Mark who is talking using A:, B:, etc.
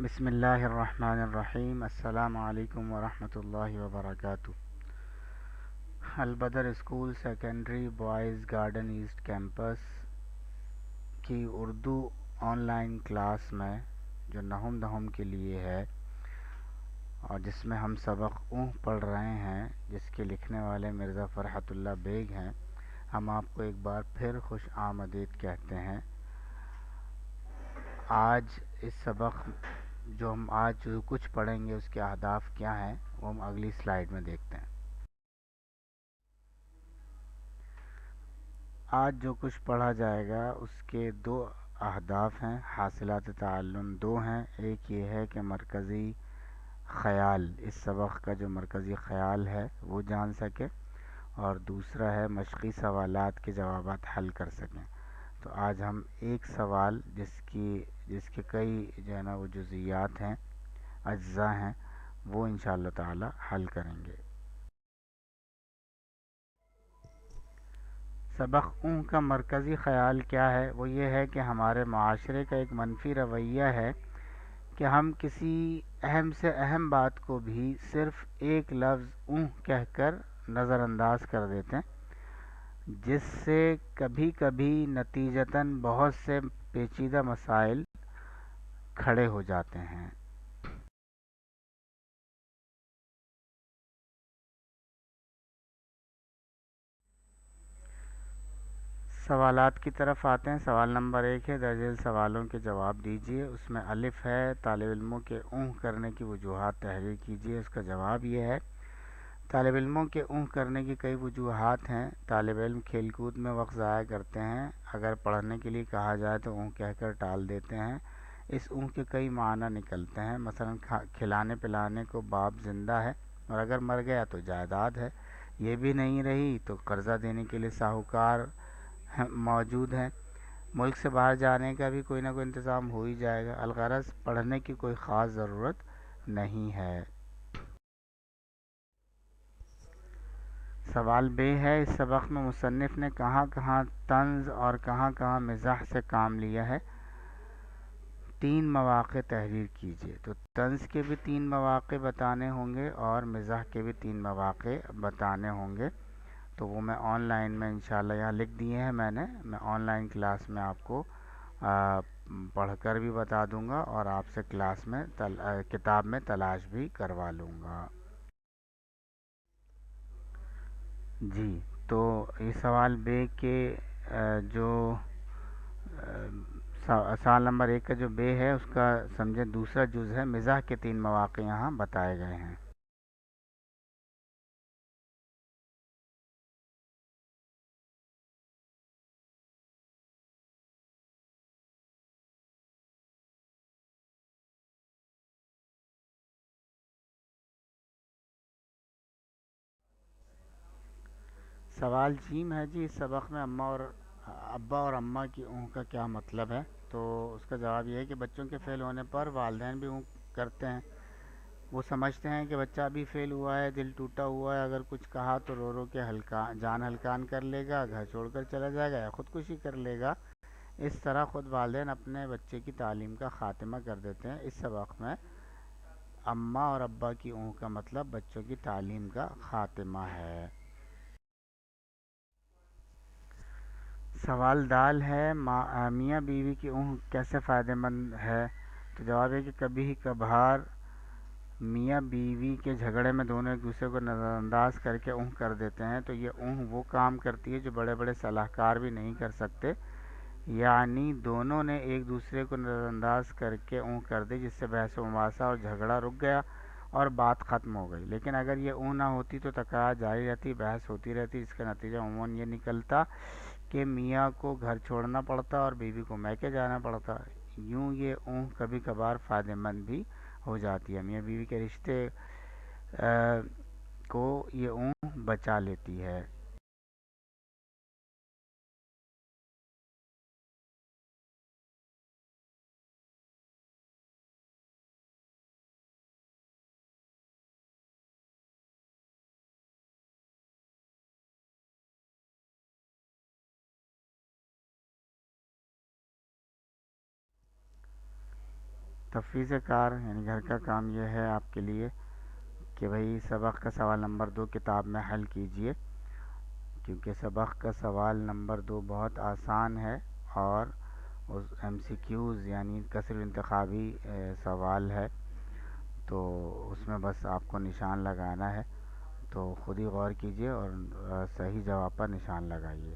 A: بسم اللہ الرحمن الرحیم۔ السلام علیکم ورحمۃ اللہ وبرکاتہ۔ Albadr school secondary boys garden east campus کی اردو آن لائن کلاس میں جو نہم دہم کے لیے ہے اور جس میں ہم سبق اونہ پڑھ رہے ہیں، جس کے لکھنے والے مرزا فرحت اللہ بیگ ہیں، ہم آپ کو ایک بار پھر خوش آمدید کہتے ہیں۔ آج اس سبق جو ہم آج کچھ پڑھیں گے اس کے اہداف کیا ہیں وہ ہم اگلی سلائیڈ میں دیکھتے ہیں۔ آج جو کچھ پڑھا جائے گا اس کے دو اہداف ہیں، حاصلات تعلم دو ہیں۔ ایک یہ ہے کہ مرکزی خیال، اس سبق کا جو مرکزی خیال ہے وہ جان سکے، اور دوسرا ہے مشقی سوالات کے جوابات حل کر سکیں۔ تو آج ہم ایک سوال جس کے کئی جو ہے نا وہ جزئیات ہیں، اجزاء ہیں، وہ انشاءاللہ تعالی حل کریں گے۔ سبق اون کا مرکزی خیال کیا ہے؟ وہ یہ ہے کہ ہمارے معاشرے کا ایک منفی رویہ ہے کہ ہم کسی اہم سے اہم بات کو بھی صرف ایک لفظ اون کہہ کر نظر انداز کر دیتے ہیں، جس سے کبھی کبھی نتیجتاً بہت سے پیچیدہ مسائل کھڑے ہو جاتے ہیں۔ سوالات کی طرف آتے ہیں۔ سوال نمبر 1 ہے، درج ذیل سوالوں کے جواب دیجیے۔ اس میں الف ہے، طالب علموں کے اونہ کرنے کی وجوہات تحریر کیجیے۔ اس کا جواب یہ ہے، طالب علموں کے اونہ کرنے کی کئی وجوہات ہیں۔ طالب علم کھیل کود میں وقت ضائع کرتے ہیں، اگر پڑھنے کے لیے کہا جائے تو اونہ کہہ کر ٹال دیتے ہیں۔ اس اونہ کے کئی معنی نکلتے ہیں، مثلا کھلانے پلانے کو باپ زندہ ہے اور اگر مر گیا تو جائیداد ہے، یہ بھی نہیں رہی تو قرضہ دینے کے لیے ساہوکار موجود ہیں، ملک سے باہر جانے کا بھی کوئی نہ کوئی انتظام ہو ہی جائے گا، الغرض پڑھنے کی کوئی خاص ضرورت نہیں ہے۔ سوال بے ہے، اس سبق میں مصنف نے کہاں کہاں طنز اور کہاں کہاں مزاح سے کام لیا ہے؟ 3 مواقع تحریر کیجیے۔ تو طنز کے بھی 3 مواقع بتانے ہوں گے اور مزاح کے بھی 3 مواقع بتانے ہوں گے، تو وہ میں آن لائن میں انشاءاللہ یہاں لکھ دیے ہیں میں آن لائن کلاس میں آپ کو پڑھ کر بھی بتا دوں گا اور آپ سے کلاس میں کتاب میں تلاش بھی کروا لوں گا۔ جی، تو یہ سوال بے کے جو سوال نمبر 1 کا جو بے ہے اس کا سمجھے دوسرا جز ہے، مزاح کے 3 مواقع یہاں بتائے گئے ہیں۔ سوال جیم ہے، جی اس سبق میں ابا اور اماں کی اونہ کا کیا مطلب ہے؟ تو اس کا جواب یہ ہے کہ بچوں کے فیل ہونے پر والدین بھی اونہ کرتے ہیں، وہ سمجھتے ہیں کہ بچہ ابھی فیل ہوا ہے، دل ٹوٹا ہوا ہے، اگر کچھ کہا تو رو رو کے جان ہلکان کر لے گا، گھر چھوڑ کر چلا جائے گا یا خودکشی کر لے گا۔ اس طرح خود والدین اپنے بچے کی تعلیم کا خاتمہ کر دیتے ہیں۔ اس سبق میں اماں اور ابا کی اونہ کا مطلب بچوں کی تعلیم کا خاتمہ ہے۔ سوال دال ہے، میاں بیوی کی اونہ کیسے فائدہ مند ہے؟ تو جواب ہے کہ کبھی کبھار میاں بیوی کے جھگڑے میں دونوں ایک دوسرے کو نظر انداز کر کے اونہ کر دیتے ہیں، تو یہ اونہ وہ کام کرتی ہے جو بڑے بڑے صلاح کار بھی نہیں کر سکتے، یعنی دونوں نے ایک دوسرے کو نظر انداز کر کے اونہ کر دی، جس سے بحث و مباحثہ اور جھگڑا رک گیا اور بات ختم ہو گئی۔ لیکن اگر یہ اونہ نہ ہوتی تو تکرار جاری رہتی، بحث ہوتی رہتی، جس کا نتیجہ عموماً یہ نکلتا کہ میاں کو گھر چھوڑنا پڑتا اور بیوی کو میکے جانا پڑتا۔ یوں یہ اونہ کبھی کبھار فائدہ مند بھی ہو جاتی ہے، میاں بیوی کے رشتے کو یہ اونہ بچا لیتی ہے۔ تفویض کار یعنی گھر کا کام یہ ہے آپ کے لیے کہ بھئی سبق کا سوال نمبر 2 کتاب میں حل کیجئے، کیونکہ سبق کا سوال نمبر 2 بہت آسان ہے اور اس ایم سی کیوز یعنی کثیر انتخابی سوال ہے، تو اس میں بس آپ کو نشان لگانا ہے، تو خود ہی غور کیجئے اور صحیح جواب پر نشان لگائیے۔